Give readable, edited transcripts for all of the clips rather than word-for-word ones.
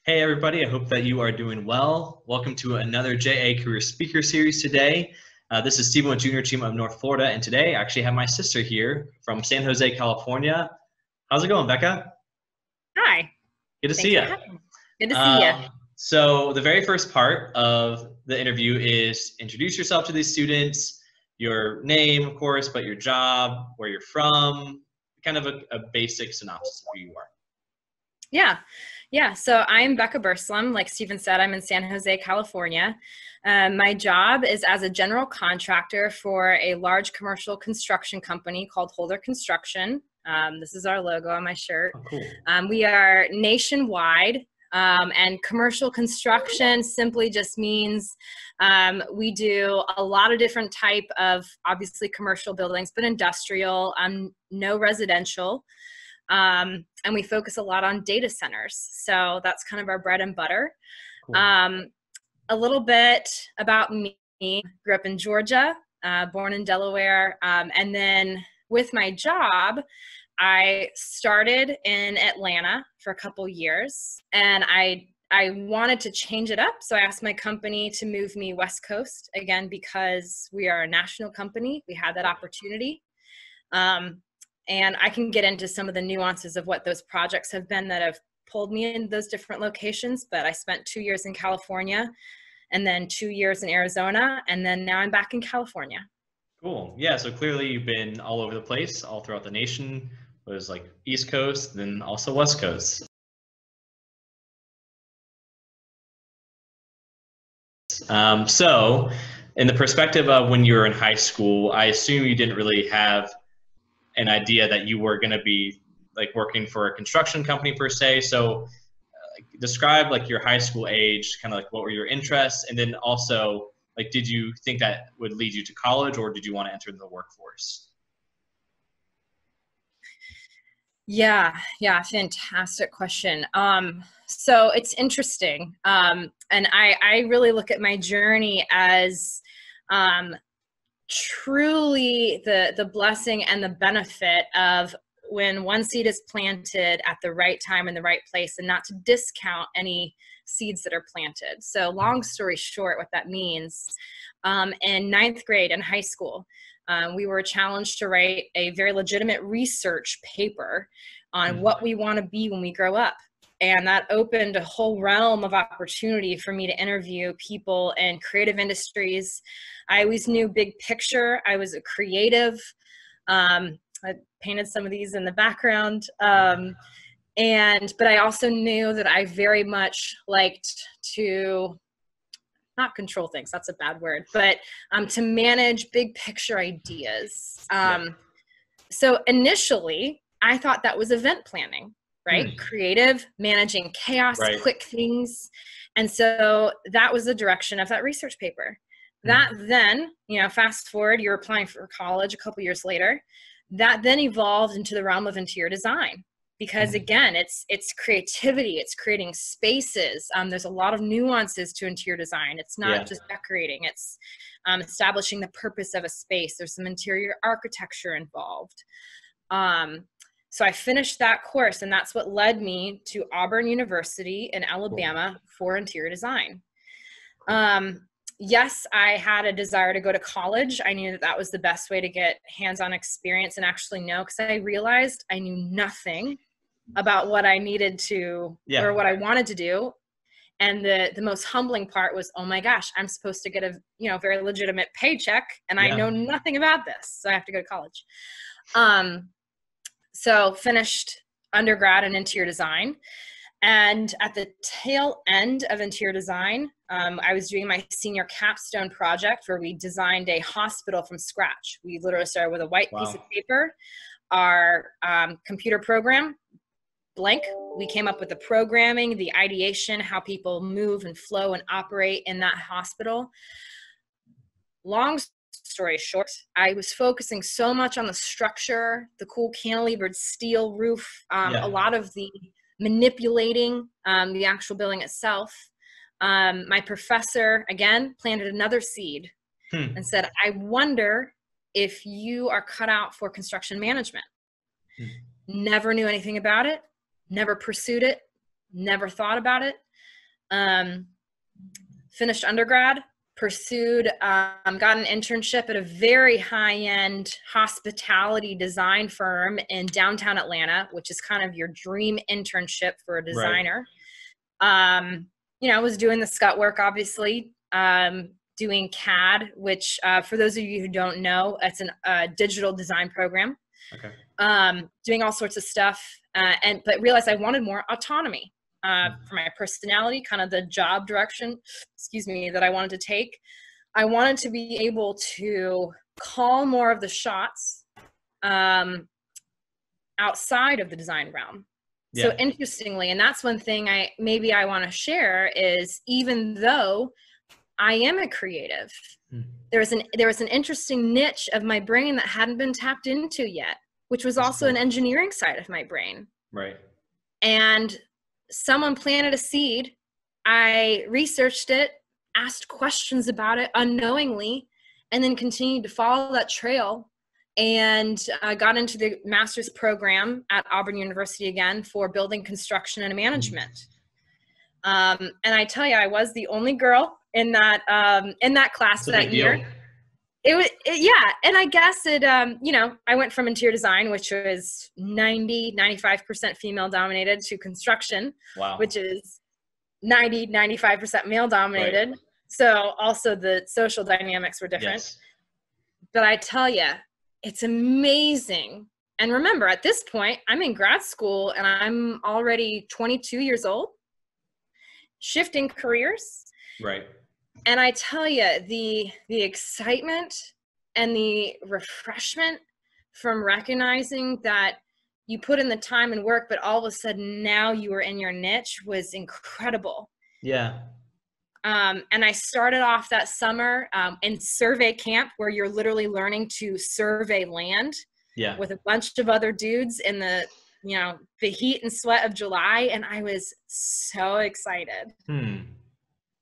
Hey everybody, I hope that you are doing well. Welcome to another JA Career Speaker Series today. This is Stephen with Junior Team of North Florida, and today I actually have my sister here from San Jose, California. How's it going, Becca? Hi, Good to see thanks you. for having me. Good to see you. So the very first part of the interview is introduce yourself to these students, your name, of course, but your job, where you're from, kind of a basic synopsis of who you are. Yeah. So I'm Becca Burslem. Like Stephen said, I'm in San Jose, California. My job is as a general contractor for a large commercial construction company called Holder Construction. This is our logo on my shirt. Oh, cool. We are nationwide, and commercial construction simply just means we do a lot of different type of, obviously, commercial buildings, but industrial, no residential. And we focus a lot on data centers. So that's kind of our bread and butter. Cool. A little bit about me. Grew up in Georgia, born in Delaware. And then with my job, I started in Atlanta for a couple years, and I wanted to change it up. So I asked my company to move me West Coast again, because we are a national company. We had that opportunity. And I can get into some of the nuances of what those projects have been that have pulled me in those different locations. But I spent 2 years in California and then 2 years in Arizona. And then now I'm back in California. Cool. Yeah, so clearly you've been all over the place, all throughout the nation. It was like East Coast, then also West Coast. So in the perspective of when you were in high school, I assume you didn't really have an idea that you were going to be like working for a construction company per se. So describe like your high school age, kind of like what were your interests, and then also like did you think that would lead you to college, or did you want to enter the workforce? Yeah, fantastic question. So it's interesting. And I really look at my journey as truly the blessing and the benefit of when one seed is planted at the right time in the right place, and not to discount any seeds that are planted. So long story short, what that means, in ninth grade in high school, we were challenged to write a very legitimate research paper on what we want to be when we grow up. And that opened a whole realm of opportunity for me to interview people in creative industries. I always knew big picture. I was a creative. I painted some of these in the background. But I also knew that I very much liked to not control things, that's a bad word, but to manage big picture ideas. So initially, I thought that was event planning, right? Creative, managing chaos, quick things. And so that was the direction of that research paper. That then, fast forward, you're applying for college a couple years later, that then evolved into the realm of interior design. Because again, it's creativity, it's creating spaces. There's a lot of nuances to interior design. It's not just decorating, it's establishing the purpose of a space. There's some interior architecture involved. So I finished that course, and that's what led me to Auburn University in Alabama for interior design. Yes, I had a desire to go to college. I knew that that was the best way to get hands-on experience and actually know, because I realized I knew nothing about what I needed to or what I wanted to do. And the most humbling part was, oh my gosh, I'm supposed to get a very legitimate paycheck, and I know nothing about this, so I have to go to college. So finished undergrad in interior design. And at the tail end of interior design, I was doing my senior capstone project where we designed a hospital from scratch. We literally started with a white piece of paper, our computer program, blank. We came up with the programming, the ideation, how people move and flow and operate in that hospital. Long story short, I was focusing so much on the structure, the cool cantilevered steel roof, a lot of the manipulating the actual building itself. My professor, again, planted another seed and said, I wonder if you are cut out for construction management. Never knew anything about it, never pursued it, never thought about it. Finished undergrad, pursued, got an internship at a very high-end hospitality design firm in downtown Atlanta, which is kind of your dream internship for a designer. Right. I was doing the scut work, obviously, doing CAD, which for those of you who don't know, it's a digital design program. Okay. Doing all sorts of stuff, but realized I wanted more autonomy for my personality, kind of the job direction, that I wanted to take. I wanted to be able to call more of the shots outside of the design realm. Yeah. So interestingly, and that's one thing I want to share is, even though I am a creative, there was an interesting niche of my brain that hadn't been tapped into yet, which was also an engineering side of my brain. Right. And someone planted a seed. I researched it, asked questions about it unknowingly, and then continued to follow that trail. And I got into the master's program at Auburn University again for building construction and management. And I tell you, I was the only girl in that class that year. Yeah. And I guess I went from interior design, which was 95% female dominated, to construction, which is 95% male dominated. Right. So also the social dynamics were different. Yes. But I tell you, it's amazing. And remember, at this point, I'm in grad school and I'm already 22 years old, shifting careers. Right. And I tell you, the excitement and the refreshment from recognizing that you put in the time and work, but all of a sudden now you are in your niche, was incredible. Yeah. And I started off that summer in survey camp, where you're literally learning to survey land with a bunch of other dudes in the heat and sweat of July. And I was so excited.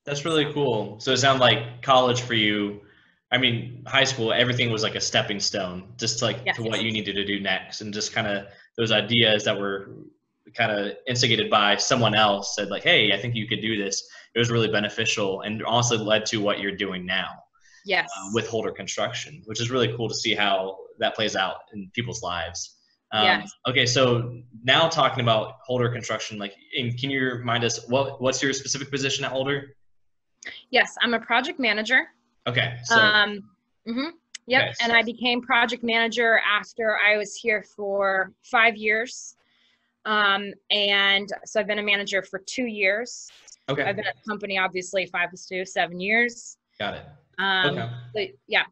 That's really cool. So it sounded like college for you, I mean, high school, everything was like a stepping stone, just to what you needed to do next. And just kind of those ideas that were kind of instigated by someone else said, like, hey, I think you could do this. It was really beneficial, and also led to what you're doing now. Yes. With Holder Construction, which is really cool to see how that plays out in people's lives. Yes. Okay, so now talking about Holder Construction, can you remind us what's your specific position at Holder? Yes, I'm a project manager. Okay. So. Yep. Okay. And I became project manager after I was here for 5 years. And so I've been a manager for 2 years. Okay. I've been at the company, obviously, 5 plus 2, 7 years. Got it. Okay. So, yeah.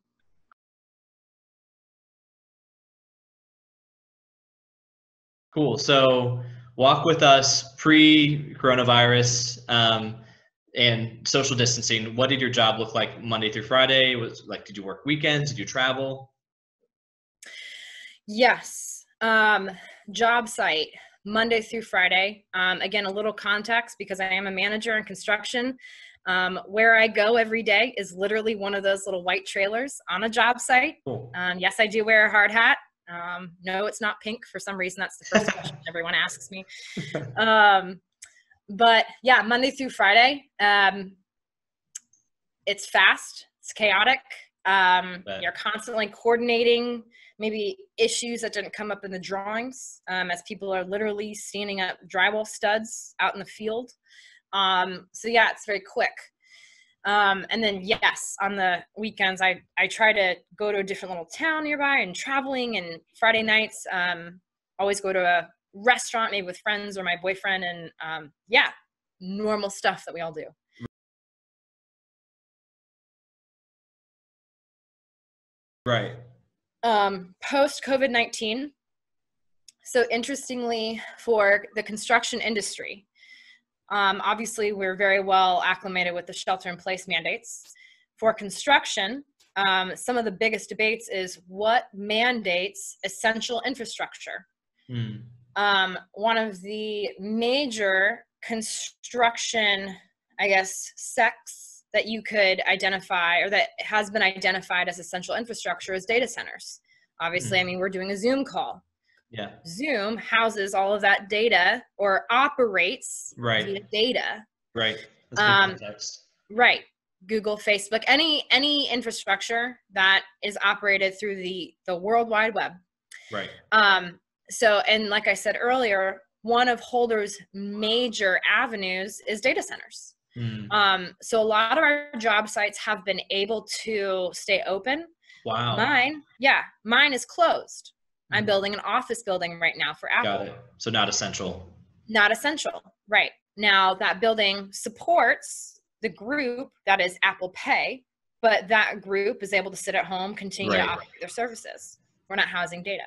Cool. So walk with us pre-coronavirus and social distancing. What did your job look like Monday through Friday? Did you work weekends? Did you travel? Yes. Job site, Monday through Friday. Again, a little context, because I am a manager in construction. Where I go every day is literally one of those little white trailers on a job site. Cool. Yes, I do wear a hard hat. No, it's not pink. For some reason, that's the first question everyone asks me. But yeah, Monday through Friday, it's fast, it's chaotic. You're constantly coordinating maybe issues that didn't come up in the drawings, as people are literally standing up drywall studs out in the field. So yeah, it's very quick. And then yes, on the weekends, I try to go to a different little town nearby, and traveling, and Friday nights, always go to a restaurant, maybe with friends or my boyfriend, and yeah, normal stuff that we all do. Right. Post COVID-19. So interestingly, for the construction industry, obviously we're very well acclimated with the shelter-in-place mandates. For construction, some of the biggest debates is what mandates essential infrastructure. One of the major construction, I guess, sects that you could identify, or that has been identified as essential infrastructure, is data centers. Obviously, I mean, we're doing a Zoom call. Yeah. Zoom houses all of that data, or operates via data. Right. That's good context. Right. Google, Facebook, any infrastructure that is operated through the World Wide Web. Right. So, and like I said earlier, one of Holder's major avenues is data centers. So a lot of our job sites have been able to stay open. Wow. Mine is closed. I'm building an office building right now for Apple. Got it. So not essential. Not essential. Right. Now that building supports the group that is Apple Pay, but that group is able to sit at home, continue to operate their services. We're not housing data.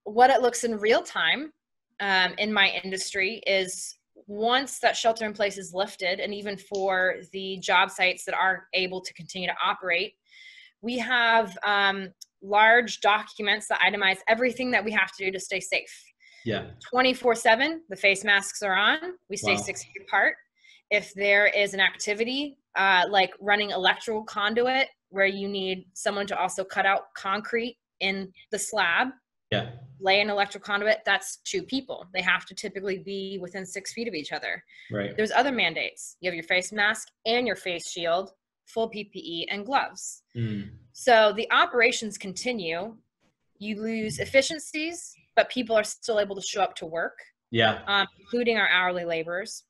What it looks in real time in my industry is once that shelter in place is lifted, and even for the job sites that are able to continue to operate, we have large documents that itemize everything that we have to do to stay safe. 24/7, the face masks are on. We stay 6 feet apart. If there is an activity like running electrical conduit where you need someone to also cut out concrete in the slab, lay an electrical conduit, that's 2 people. They have to typically be within 6 feet of each other. Right. There's other mandates. You have your face mask and your face shield, full PPE and gloves. So the operations continue. You lose efficiencies, but people are still able to show up to work, including our hourly laborers.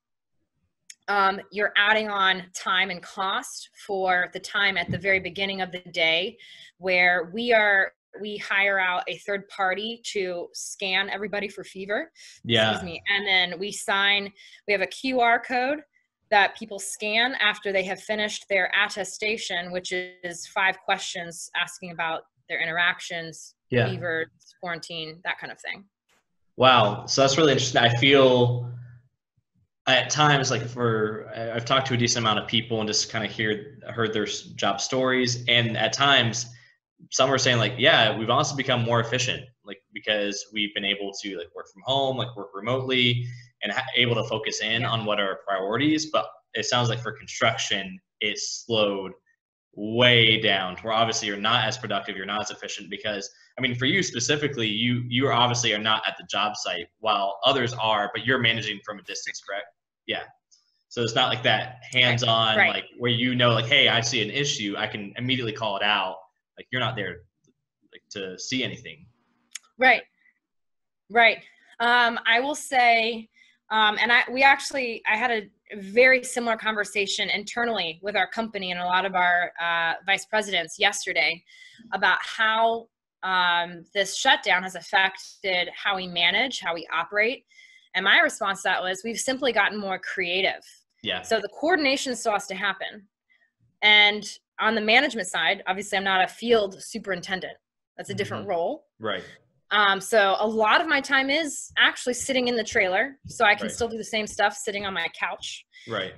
You're adding on time and cost for the time at the very beginning of the day where we hire out a third party to scan everybody for fever. Excuse me. And then we have a QR code that people scan after they have finished their attestation, which is 5 questions asking about their interactions, fever, quarantine, that kind of thing. Wow. So that's really interesting. I feel at times, like I've talked to a decent amount of people and just kind of heard their job stories. And at times some are saying like, we've also become more efficient, like because we've been able to like work from home, like work remotely and able to focus in on what are our priorities. But it sounds like for construction, it slowed way down to where obviously you're not as productive, you're not as efficient because, I mean, for you specifically, you are obviously are not at the job site while others are, but you're managing from a distance, correct? Yeah. So it's not like that hands-on, like where like, hey, I see an issue, I can immediately call it out. Like you're not there like to see anything. Right. I will say, and I had a very similar conversation internally with our company and a lot of our vice presidents yesterday about how this shutdown has affected how we manage, how we operate. And my response to that was, we've simply gotten more creative. So the coordination still has to happen. And on the management side, obviously I'm not a field superintendent. That's a different role. Right. So a lot of my time is actually sitting in the trailer, so I can still do the same stuff sitting on my couch. Right.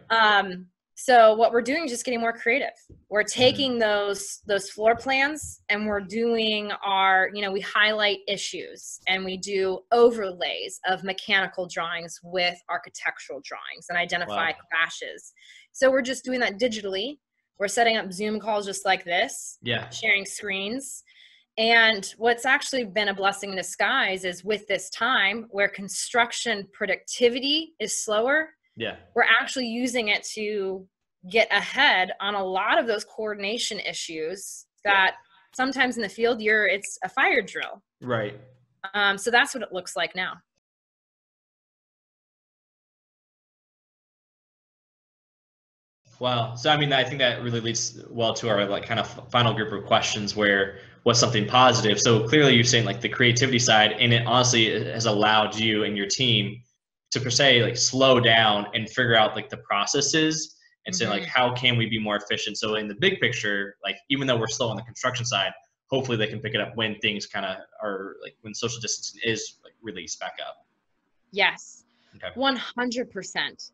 So what we're doing is just getting more creative. We're taking those floor plans and we're doing we highlight issues and we do overlays of mechanical drawings with architectural drawings and identify clashes. So we're just doing that digitally. We're setting up Zoom calls just like this, sharing screens. And what's actually been a blessing in disguise is with this time where construction productivity is slower, we're actually using it to get ahead on a lot of those coordination issues that sometimes in the field it's a fire drill. Right. So that's what it looks like now. Wow. So, I mean, I think that really leads well to our like kind of final group of questions where what's something positive. So clearly you're saying like the creativity side, and it honestly has allowed you and your team to per se like slow down and figure out like the processes and say like, how can we be more efficient? So in the big picture, like even though we're slow on the construction side, hopefully they can pick it up when things kind of are like when social distancing is like released back up. Yes. Okay. 100%.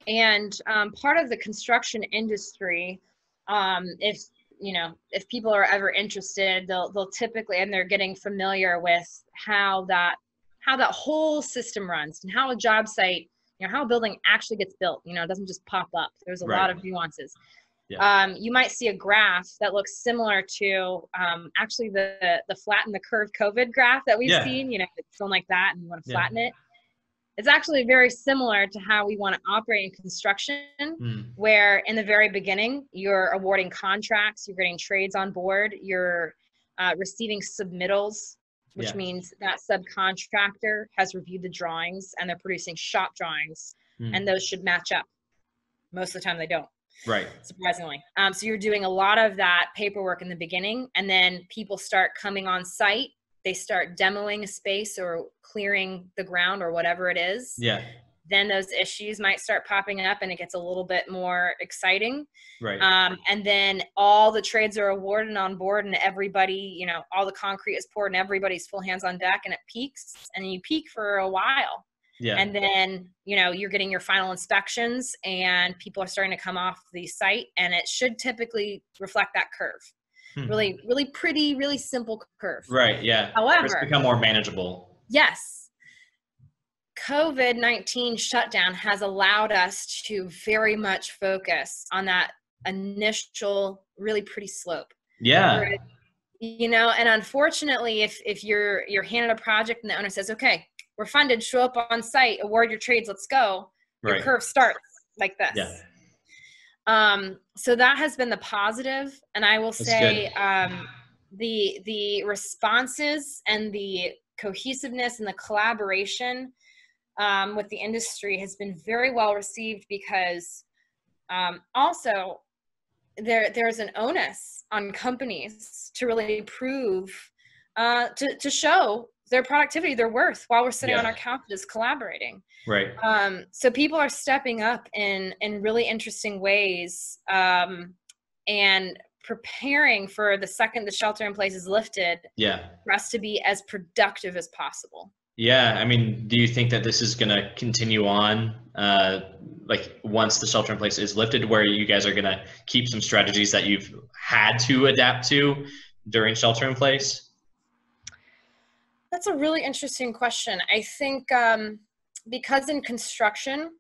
And part of the construction industry, if people are ever interested, they'll typically, and they're getting familiar with how that whole system runs and how a job site, how a building actually gets built. It doesn't just pop up. There's a lot of nuances. You might see a graph that looks similar to actually the flatten the curve COVID graph that we've seen. It's something like that, and you want to flatten it. It's actually very similar to how we want to operate in construction, where in the very beginning, you're awarding contracts, you're getting trades on board, you're receiving submittals, which means that subcontractor has reviewed the drawings and they're producing shop drawings, and those should match up. Most of the time they don't. Right. Surprisingly. So you're doing a lot of that paperwork in the beginning, and then people start coming on site. They start demoing a space or clearing the ground or whatever it is. Yeah. Then those issues might start popping up and it gets a little bit more exciting. Right. And then all the trades are awarded and on board, and everybody, all the concrete is poured and everybody's full hands on deck, and it peaks, and you peak for a while. Yeah. And then, you're getting your final inspections and people are starting to come off the site, and it should typically reflect that curve. Really, really pretty, really simple curve. Right. Yeah. However, it's become more manageable. Yes. COVID-19 shutdown has allowed us to very much focus on that initial, really pretty slope. Yeah. And unfortunately, if you're handed a project and the owner says, okay, we're funded, show up on site, award your trades, let's go. Your curve starts like this. Yeah. So that has been the positive. And I will say, the responses and the cohesiveness and the collaboration with the industry has been very well received, because also there's an onus on companies to really prove, to show their productivity, their worth, while we're sitting on our couches collaborating. Right. So people are stepping up in really interesting ways, and preparing for the second the shelter in place is lifted, for us to be as productive as possible. Yeah. I mean, do you think that this is going to continue on, like once the shelter in place is lifted, where you guys are going to keep some strategies that you've had to adapt to during shelter in place? That's a really interesting question. I think because in construction,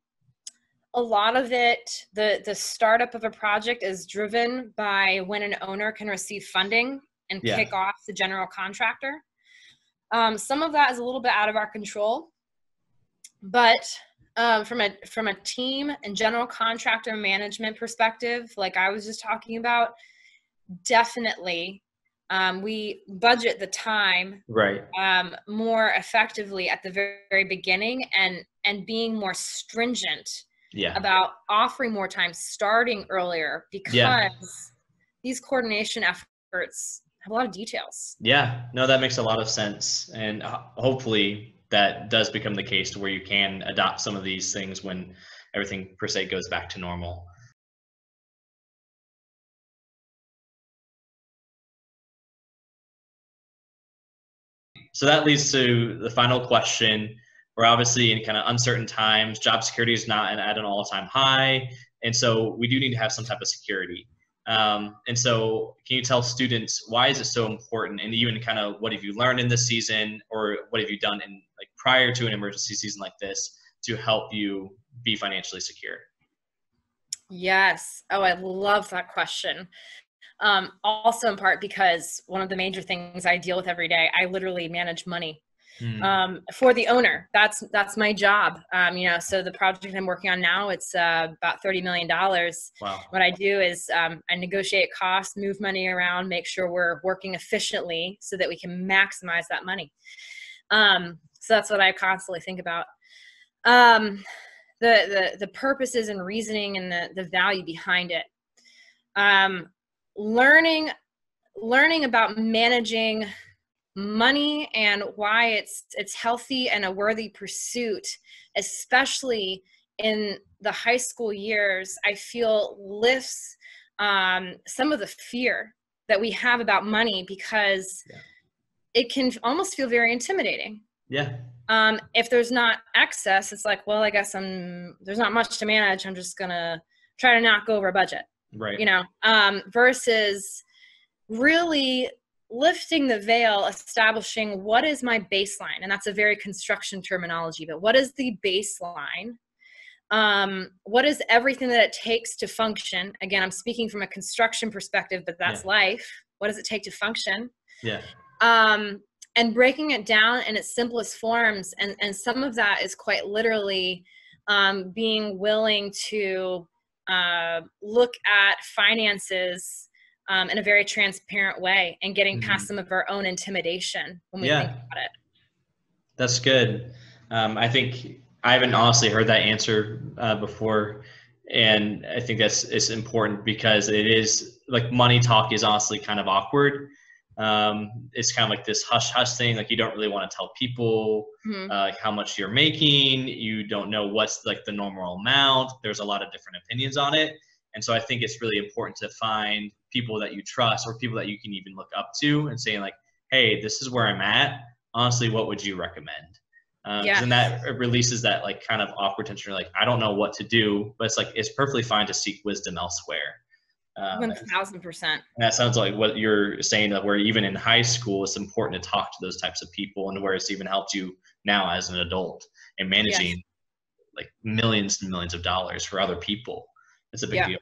a lot of it, the startup of a project is driven by when an owner can receive funding and kick off the general contractor. Some of that is a little bit out of our control, but from a team and general contractor management perspective, like I was just talking about, definitely we budget the time more effectively at the very beginning, and being more stringent about offering more time, starting earlier, because these coordination efforts have a lot of details. Yeah, no, that makes a lot of sense. And hopefully that does become the case to where you can adopt some of these things when everything per se goes back to normal. So that leads to the final question. We're obviously in kind of uncertain times. Job security is not at an all-time high. And so we do need to have some type of security. And so can you tell students, why is it so important? And even kind of what have you learned in this season, or what have you done in like prior to an emergency season like this to help you be financially secure? Yes. Oh, I love that question. Also in part because one of the major things I deal with every day, I literally manage money for the owner. That's my job. So the project I'm working on now, it's about $30 million. Wow. What I do is I negotiate costs, move money around, make sure we're working efficiently so that we can maximize that money. So that's what I constantly think about. The purposes and reasoning and the value behind it. Learning about managing money and why it's healthy and a worthy pursuit, especially in the high school years, I feel lifts some of the fear that we have about money, because it can almost feel very intimidating. Yeah. If there's not excess, it's like, well, I guess there's not much to manage. I'm just gonna try to not go over a budget. Right. Versus really lifting the veil, establishing what is my baseline. And that's a very construction terminology, but what is the baseline? What is everything that it takes to function? Again, I'm speaking from a construction perspective, but that's life. What does it take to function? Yeah. and breaking it down in its simplest forms. And some of that is quite literally being willing to look at finances in a very transparent way and getting past some of our own intimidation when we think about it. That's good. I think I haven't honestly heard that answer before. And I think it's important because it is like money talk is honestly kind of awkward. It's kind of like this hush hush thing. Like you don't really want to tell people like how much you're making. You don't know what's like the normal amount. There's a lot of different opinions on it. And so I think it's really important to find people that you trust or people that you can even look up to and saying like, hey, this is where I'm at. Honestly, what would you recommend? And that releases that like kind of awkward tension. You're like, I don't know what to do, but it's like, it's perfectly fine to seek wisdom elsewhere. 1000%. That sounds like what you're saying, that where even in high school, it's important to talk to those types of people, and where it's even helped you now as an adult and managing like millions and millions of dollars for other people. It's a big deal.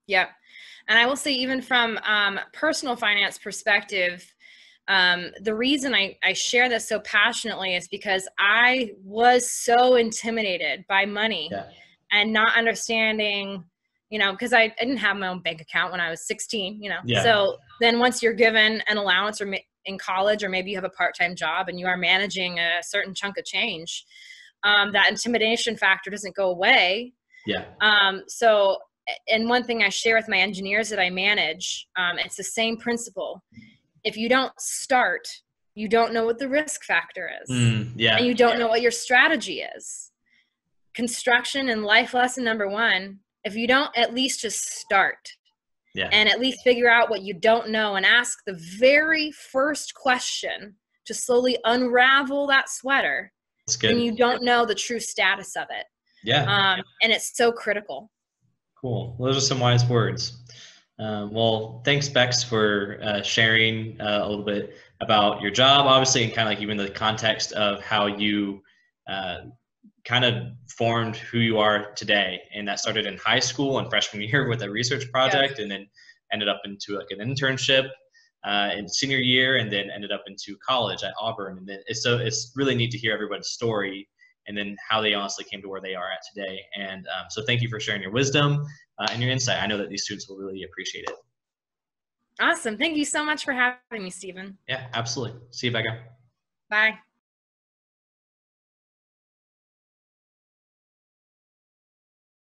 Yeah. And I will say, even from personal finance perspective, the reason I share this so passionately is because I was so intimidated by money and not understanding, you know, because I didn't have my own bank account when I was 16, you know. So then once you're given an allowance or in college, or maybe you have a part-time job and you are managing a certain chunk of change, that intimidation factor doesn't go away. So, and one thing I share with my engineers that I manage, it's the same principle. If you don't start, you don't know what the risk factor is. And you don't know what your strategy is. Construction and life lesson number one, if you don't at least just start and at least figure out what you don't know and ask the very first question to slowly unravel that sweater, then you don't know the true status of it. And it's so critical. Cool. Well, those are some wise words. Well, thanks, Bex, for sharing a little bit about your job, obviously, and kind of like even the context of how you kind of formed who you are today. And that started in high school and freshman year with a research project, and then ended up into like an internship in senior year, and then ended up into college at Auburn. And then it's really neat to hear everybody's story and then how they honestly came to where they are at today. And so thank you for sharing your wisdom and your insight. I know that these students will really appreciate it. Awesome. Thank you so much for having me, Stephen. Yeah, absolutely. See you, Becca. Bye.